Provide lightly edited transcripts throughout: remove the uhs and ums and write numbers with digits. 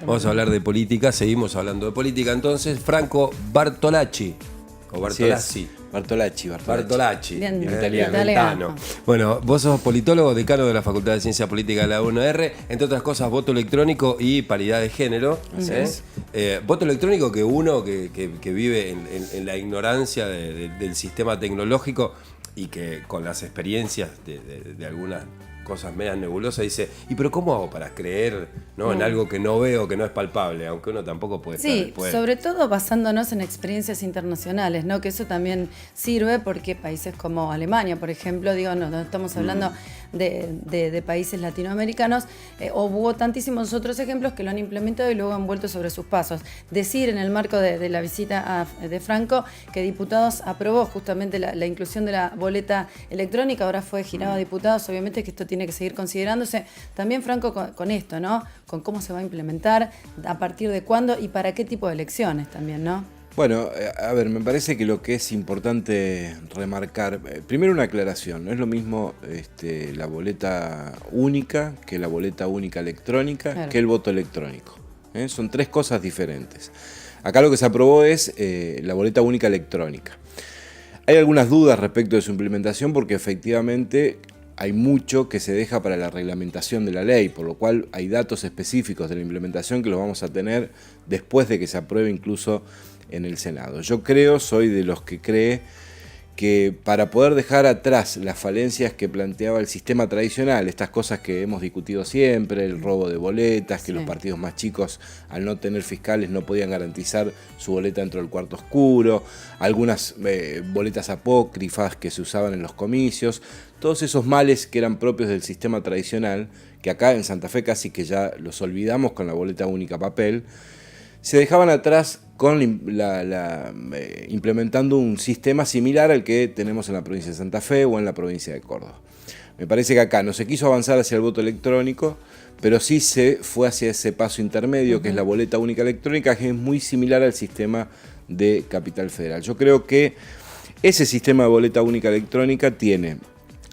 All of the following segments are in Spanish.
Vamos a hablar de política, seguimos hablando de política. Entonces, Franco Bartolacci. O Bartolazzi. Bartolacci. Bien, italiano. Bueno, vos sos politólogo, decano de la Facultad de Ciencia Política de la UNR, entre otras cosas, voto electrónico y paridad de género. Voto electrónico que uno que vive en la ignorancia del sistema tecnológico y que con las experiencias de algunas cosas medias nebulosas dice, ¿y pero cómo hago para creer, ¿no? en algo que no veo, que no es palpable? Aunque uno tampoco puede estar después. Sobre todo basándonos en experiencias internacionales, ¿no? Que eso también sirve porque países como Alemania, por ejemplo, no estamos hablando de países latinoamericanos, hubo tantísimos otros ejemplos que lo han implementado y luego han vuelto sobre sus pasos. Decir en el marco de la visita de Franco que diputados aprobó justamente la inclusión de la boleta electrónica, ahora fue girado a diputados, obviamente que esto tiene que seguir considerándose. También Franco con esto, ¿no? Con cómo se va a implementar, a partir de cuándo y para qué tipo de elecciones también, ¿no? Bueno, a ver, me parece que lo que es importante remarcar, primero una aclaración, no es lo mismo la boleta única que la boleta única electrónica, claro, que el voto electrónico. Son tres cosas diferentes. Acá lo que se aprobó es la boleta única electrónica. Hay algunas dudas respecto de su implementación porque efectivamente hay mucho que se deja para la reglamentación de la ley, por lo cual hay datos específicos de la implementación que los vamos a tener después de que se apruebe incluso en el Senado. Yo soy de los que cree que para poder dejar atrás las falencias que planteaba el sistema tradicional, estas cosas que hemos discutido siempre, el robo de boletas, que los partidos más chicos al no tener fiscales no podían garantizar su boleta dentro del cuarto oscuro, algunas boletas apócrifas que se usaban en los comicios, todos esos males que eran propios del sistema tradicional, que acá en Santa Fe casi que ya los olvidamos con la boleta única papel, se dejaban atrás implementando un sistema similar al que tenemos en la provincia de Santa Fe o en la provincia de Córdoba. Me parece que acá no se quiso avanzar hacia el voto electrónico, pero sí se fue hacia ese paso intermedio, que es la boleta única electrónica, que es muy similar al sistema de Capital Federal. Yo creo que ese sistema de boleta única electrónica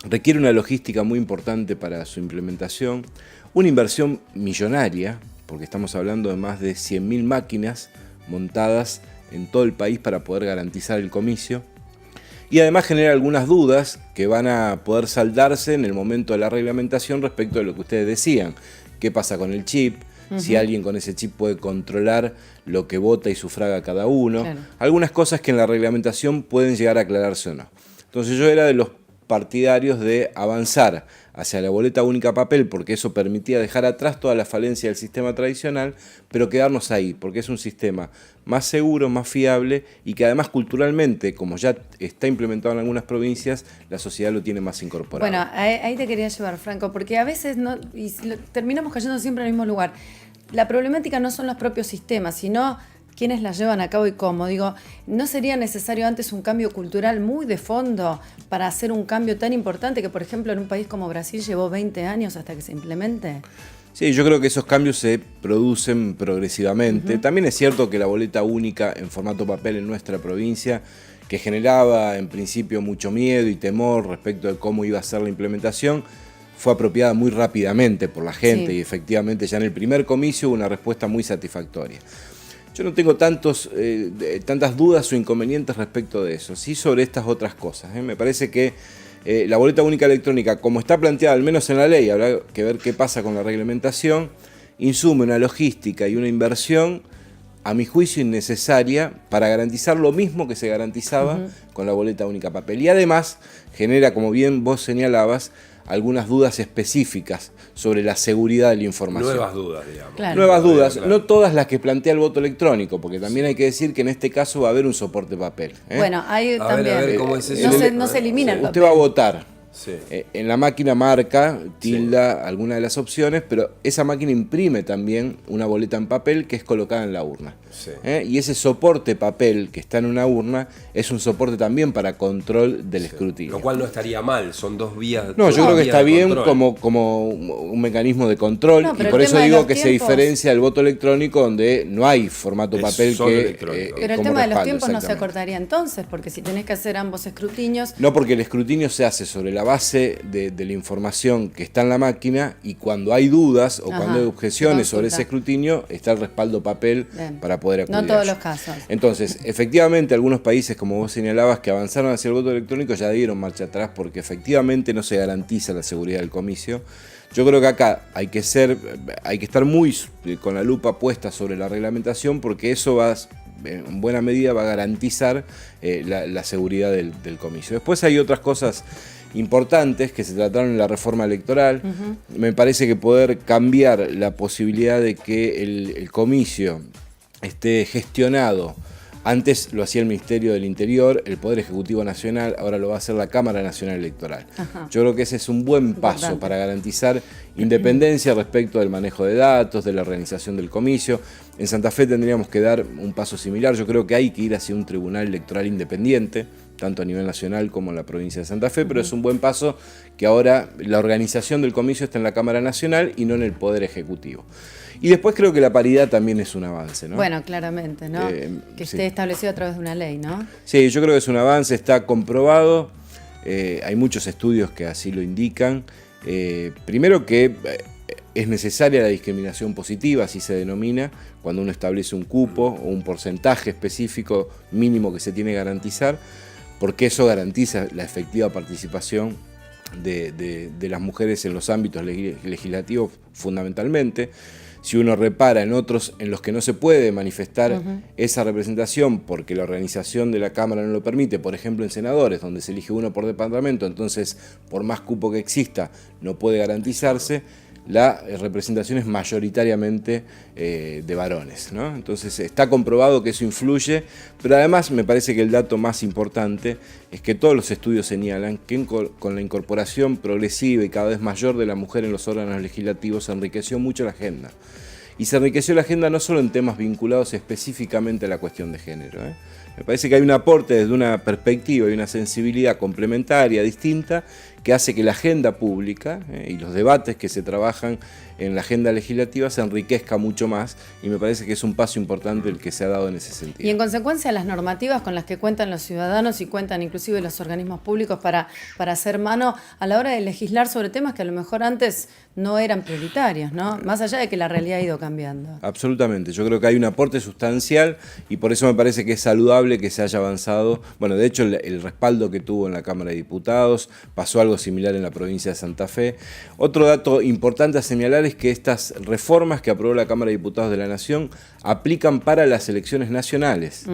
requiere una logística muy importante para su implementación, una inversión millonaria, porque estamos hablando de más de 100.000 máquinas montadas en todo el país para poder garantizar el comicio, y además genera algunas dudas que van a poder saldarse en el momento de la reglamentación respecto de lo que ustedes decían. ¿Qué pasa con el chip? Si alguien con ese chip puede controlar lo que vota y sufraga cada uno. Claro. Algunas cosas que en la reglamentación pueden llegar a aclararse o no. Entonces yo era de los partidarios de avanzar hacia la boleta única papel, porque eso permitía dejar atrás toda la falencia del sistema tradicional, pero quedarnos ahí, porque es un sistema más seguro, más fiable y que además culturalmente, como ya está implementado en algunas provincias, la sociedad lo tiene más incorporado. Bueno, ahí te quería llevar, Franco, porque a veces terminamos cayendo siempre en el mismo lugar. La problemática no son los propios sistemas, sino quiénes las llevan a cabo y cómo. ¿No sería necesario antes un cambio cultural muy de fondo para hacer un cambio tan importante que, por ejemplo, en un país como Brasil llevó 20 años hasta que se implemente? Sí, yo creo que esos cambios se producen progresivamente. También es cierto que la boleta única en formato papel en nuestra provincia, que generaba en principio mucho miedo y temor respecto de cómo iba a ser la implementación, fue apropiada muy rápidamente por la gente y efectivamente ya en el primer comicio hubo una respuesta muy satisfactoria. Yo no tengo tantas dudas o inconvenientes respecto de eso, sí sobre estas otras cosas. Me parece que la boleta única electrónica, como está planteada, al menos en la ley, habrá que ver qué pasa con la reglamentación, insume una logística y una inversión, a mi juicio, innecesaria para garantizar lo mismo que se garantizaba con la boleta única papel. Y además genera, como bien vos señalabas, algunas dudas específicas sobre la seguridad de la información. Nuevas dudas, digamos. Claro. Nuevas dudas, claro. No todas las que plantea el voto electrónico, porque también hay que decir que en este caso va a haber un soporte papel. Bueno, ahí también. A ver, ¿cómo es eso? No se elimina el papel. Usted va a votar. Sí. En la máquina marca, tilda alguna de las opciones, pero esa máquina imprime también una boleta en papel que es colocada en la urna. Sí. Y ese soporte papel que está en una urna es un soporte también para control del escrutinio. Lo cual no estaría mal, son dos vías. No, yo creo que está bien control. como un mecanismo de control, y por eso digo que se diferencia del voto electrónico, donde no hay formato papel que pero el tema de los tiempos no se acortaría entonces, porque si tenés que hacer ambos escrutinios. No, porque el escrutinio se hace sobre la base de la información que está en la máquina, y cuando hay dudas o cuando hay objeciones sobre ese escrutinio, está el respaldo papel para poder acudir. No en todos los casos. Entonces, efectivamente, algunos países, como vos señalabas, que avanzaron hacia el voto electrónico ya dieron marcha atrás porque efectivamente no se garantiza la seguridad del comicio. Yo creo que acá hay que estar muy con la lupa puesta sobre la reglamentación, porque eso en buena medida va a garantizar la seguridad del comicio. Después hay otras cosas importantes que se trataron en la reforma electoral. Me parece que poder cambiar la posibilidad de que el comicio esté gestionado. Antes lo hacía el Ministerio del Interior, el Poder Ejecutivo Nacional, ahora lo va a hacer la Cámara Nacional Electoral. Yo creo que ese es un buen paso para garantizar independencia respecto del manejo de datos, de la organización del comicio. En Santa Fe tendríamos que dar un paso similar. Yo creo que hay que ir hacia un tribunal electoral independiente, tanto a nivel nacional como en la provincia de Santa Fe, pero es un buen paso que ahora la organización del comicio está en la Cámara Nacional y no en el Poder Ejecutivo. Y después creo que la paridad también es un avance, ¿no? Bueno, claramente, ¿no? Que esté establecido a través de una ley, ¿no? Sí, yo creo que es un avance, está comprobado. Hay muchos estudios que así lo indican. Primero que es necesaria la discriminación positiva, así se denomina, cuando uno establece un cupo o un porcentaje específico mínimo que se tiene que garantizar, porque eso garantiza la efectiva participación de las mujeres en los ámbitos legislativos fundamentalmente. Si uno repara en otros en los que no se puede manifestar esa representación porque la organización de la Cámara no lo permite, por ejemplo en senadores, donde se elige uno por departamento, entonces por más cupo que exista no puede garantizarse, la representación es mayoritariamente de varones, ¿no? Entonces está comprobado que eso influye, pero además me parece que el dato más importante es que todos los estudios señalan que con la incorporación progresiva y cada vez mayor de la mujer en los órganos legislativos se enriqueció mucho la agenda. Y se enriqueció la agenda no solo en temas vinculados específicamente a la cuestión de género. Me parece que hay un aporte desde una perspectiva y una sensibilidad complementaria, distinta, que hace que la agenda pública y los debates que se trabajan en la agenda legislativa se enriquezca mucho más, y me parece que es un paso importante el que se ha dado en ese sentido. Y en consecuencia las normativas con las que cuentan los ciudadanos y cuentan inclusive los organismos públicos para hacer mano a la hora de legislar sobre temas que a lo mejor antes no eran prioritarios, ¿no? Más allá de que la realidad ha ido cambiando. Absolutamente, yo creo que hay un aporte sustancial y por eso me parece que es saludable que se haya avanzado. Bueno, de hecho el respaldo que tuvo en la Cámara de Diputados, pasó algo similar en la provincia de Santa Fe. Otro dato importante a señalar es que estas reformas que aprobó la Cámara de Diputados de la Nación aplican para las elecciones nacionales.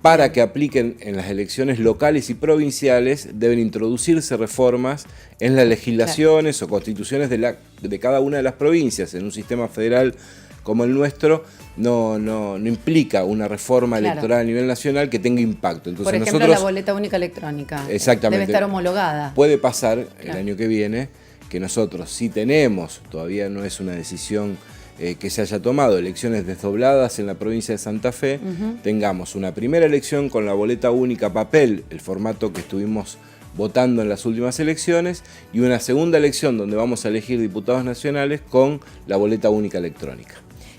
Para que apliquen en las elecciones locales y provinciales deben introducirse reformas en las legislaciones o constituciones de cada una de las provincias. En un sistema federal como el nuestro no implica una reforma electoral a nivel nacional que tenga impacto. Entonces, por ejemplo, la boleta única electrónica exactamente, debe estar homologada. Puede pasar el año que viene que nosotros sí tenemos, todavía no es una decisión que se haya tomado, elecciones desdobladas en la provincia de Santa Fe, tengamos una primera elección con la boleta única papel, el formato que estuvimos votando en las últimas elecciones, y una segunda elección donde vamos a elegir diputados nacionales con la boleta única electrónica.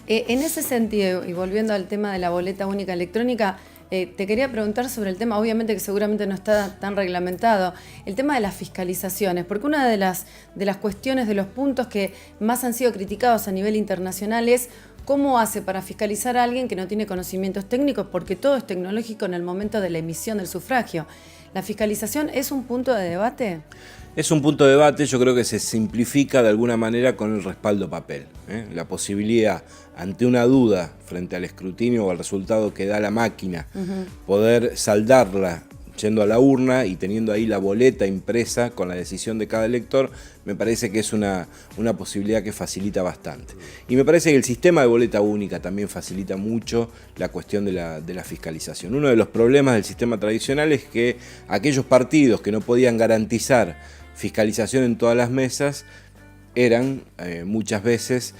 En ese sentido, y volviendo al tema de la boleta única electrónica, te quería preguntar sobre el tema, obviamente que seguramente no está tan reglamentado, el tema de las fiscalizaciones, porque una de las cuestiones, de los puntos que más han sido criticados a nivel internacional es cómo hace para fiscalizar a alguien que no tiene conocimientos técnicos, porque todo es tecnológico en el momento de la emisión del sufragio. ¿La fiscalización es un punto de debate? Es un punto de debate, yo creo que se simplifica de alguna manera con el respaldo papel. La posibilidad, ante una duda frente al escrutinio o al resultado que da la máquina, poder saldarla yendo a la urna y teniendo ahí la boleta impresa con la decisión de cada elector, me parece que es una posibilidad que facilita bastante. Y me parece que el sistema de boleta única también facilita mucho la cuestión de la fiscalización. Uno de los problemas del sistema tradicional es que aquellos partidos que no podían garantizar fiscalización en todas las mesas eran muchas veces,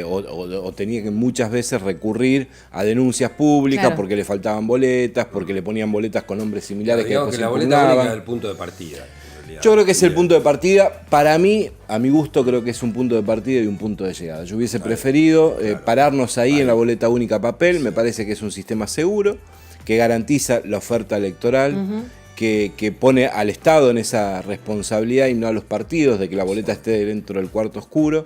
o tenían que muchas veces recurrir a denuncias públicas porque le faltaban boletas, porque le ponían boletas con nombres similares que después se impugnaban. La boleta única es el punto de partida. Yo creo que es el punto de partida. Para mí, a mi gusto, creo que es un punto de partida y un punto de llegada. Yo hubiese preferido pararnos ahí en la boleta única papel. Me parece que es un sistema seguro, que garantiza la oferta electoral, que pone al Estado en esa responsabilidad y no a los partidos de que la boleta esté dentro del cuarto oscuro.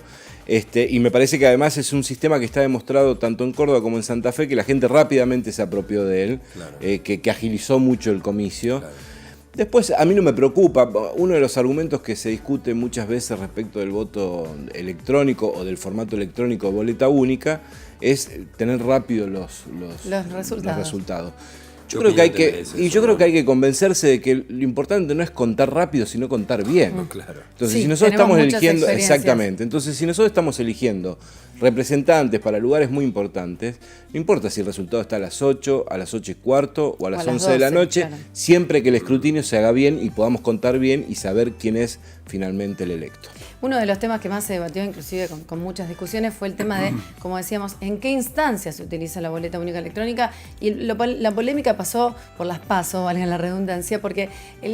Y me parece que además es un sistema que está demostrado tanto en Córdoba como en Santa Fe, que la gente rápidamente se apropió de él, claro. Que agilizó mucho el comicio. Claro. Después, a mí no me preocupa, uno de los argumentos que se discute muchas veces respecto del voto electrónico o del formato electrónico de boleta única es tener rápido los resultados. Yo creo que hay que convencerse de que lo importante no es contar rápido, sino contar bien. Claro. Entonces, si nosotros estamos eligiendo, exactamente, entonces si nosotros estamos eligiendo representantes para lugares muy importantes, no importa si el resultado está a las 8, a las 8:15 o a las 11 de la noche, claro. Siempre que el escrutinio se haga bien y podamos contar bien y saber quién es finalmente el electo. Uno de los temas que más se debatió, inclusive con muchas discusiones, fue el tema de, como decíamos, en qué instancia se utiliza la boleta única electrónica. Y la polémica pasó por las PASO, valga la redundancia, porque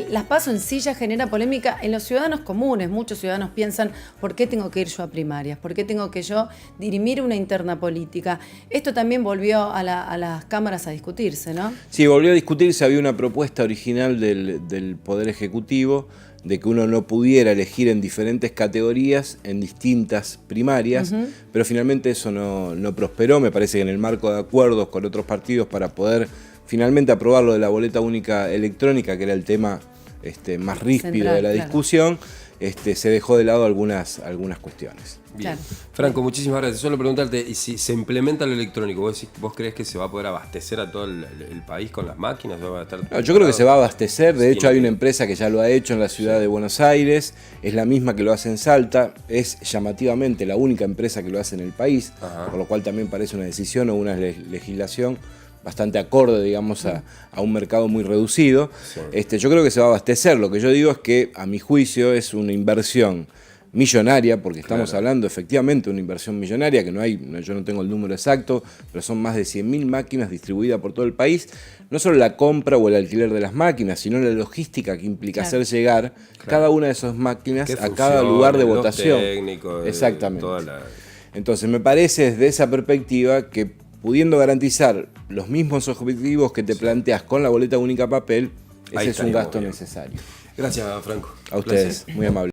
las PASO en sí ya genera polémica en los ciudadanos comunes. Muchos ciudadanos piensan, ¿por qué tengo que ir yo a primarias? ¿Por qué tengo que yo dirimir una interna política? Esto también volvió a las cámaras a discutirse, ¿no? Sí, volvió a discutirse. Había una propuesta original del Poder Ejecutivo de que uno no pudiera elegir en diferentes categorías, en distintas primarias, pero finalmente eso no prosperó. Me parece que en el marco de acuerdos con otros partidos para poder finalmente aprobar lo de la boleta única electrónica, que era el tema más ríspido central, de la discusión, se dejó de lado algunas cuestiones. Bien. Claro. Franco, muchísimas gracias. Solo preguntarte, ¿y si se implementa lo electrónico, vos crees que se va a poder abastecer a todo el país con las máquinas? ¿Va a estar no, yo creo que se va a abastecer. De hecho, hay una empresa que ya lo ha hecho en la ciudad de Buenos Aires. Es la misma que lo hace en Salta. Es llamativamente la única empresa que lo hace en el país. Ajá. Por lo cual también parece una decisión o una legislación bastante acorde, digamos, a un mercado muy reducido. Sí. Yo creo que se va a abastecer. Lo que yo digo es que, a mi juicio, es una inversión millonaria, porque estamos hablando efectivamente de una inversión millonaria, que yo no tengo el número exacto, pero son más de 100.000 máquinas distribuidas por todo el país. No solo la compra o el alquiler de las máquinas, sino la logística que implica hacer llegar cada una de esas máquinas a cada lugar de votación. Técnicos, exactamente. Entonces me parece desde esa perspectiva que, pudiendo garantizar los mismos objetivos que te planteas con la boleta única papel, ese es un gasto necesario. Gracias, Franco. A ustedes, muy amable.